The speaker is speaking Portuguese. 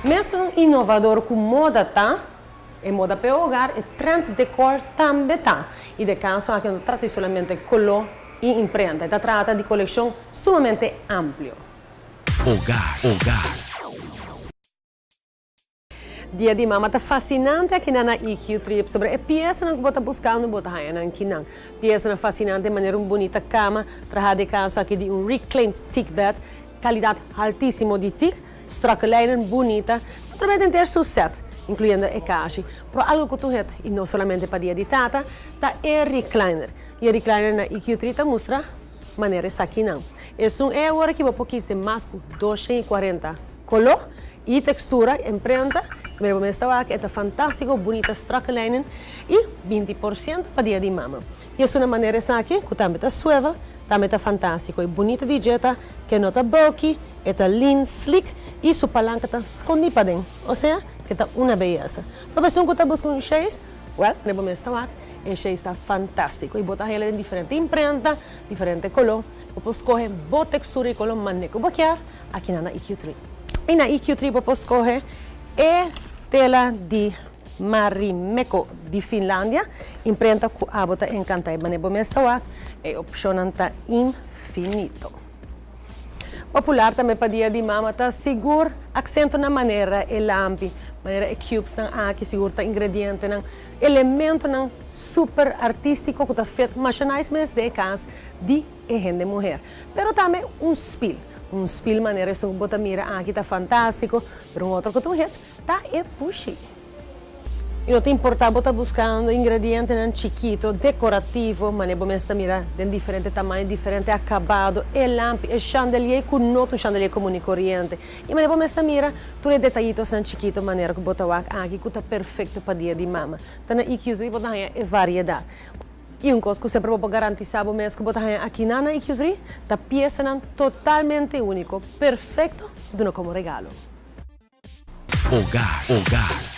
Mesmo um inovador com moda tá, e moda para o hogar, e trend decor também tá. E de caso aqui não trata solamente color e imprenta, trata de coleção sumamente amplo. Hogar. Dia de mama tá fascinante aqui na EQ Trip sobre a peça que você buscando botar aí na quinang. Peça fascinante de maneira bonita cama, trabalhar de caso aqui de reclaimed thick bed, qualidade altíssima de thick, strakelijnen bonita, também ter sucesso, incluindo a caixa. Pero algo que tu het e não somente para dia de tata, tá recliner. E recliner na EQ Trip mostra maneira essa aqui não. É agora que você quis mais com 240 color e textura imprenta. Pero esta aqui é fantástico, bonita strakelijnen e 20% para dia de mama. E é uma maneira essa aqui que também está suave, também está fantástico e bonita de jeta, que não está bulky, está lean, slick e sua palanca está escondida para dentro. Ou seja, que está uma beleza. Para você que está buscando um chase, lembra esta aqui, o chase está fantástico e botar ele em diferente imprenta, diferente color. Você escolhe boa textura e color maneco boquear aqui na EQ3. E na EQ3 você escolhe tela de Marimekko de Finlândia, imprenta que a bota encanta e maneira mesta é opção tá infinito. Popular também para dia de mama tá seguro, acento na maneira e lampi, maneira e cubes aqui seguro tá ingrediente não elemento não super artístico que tá feito machinais mas de casa de gente mulher, pero também spill maneira isso bota mira aqui tá fantástico, pero outro que tu het tá é pushy. E não te importa botar buscando ingrediente não chiquito, decorativo, maneira bom mira de diferente tamanho, diferente acabado, e lampi, e chandelier com um chandelier comum e corriente. E maneira bom mira tudo é detalhitos não chiquito, maneira que bota aqui que tá perfeito para dia de mama. Tá na EQ3 botar é variedade. E coisa que sempre vou garantizar mesmo que botar aqui na EQ3, tá peça totalmente único, perfeito, como regalo. Hogar.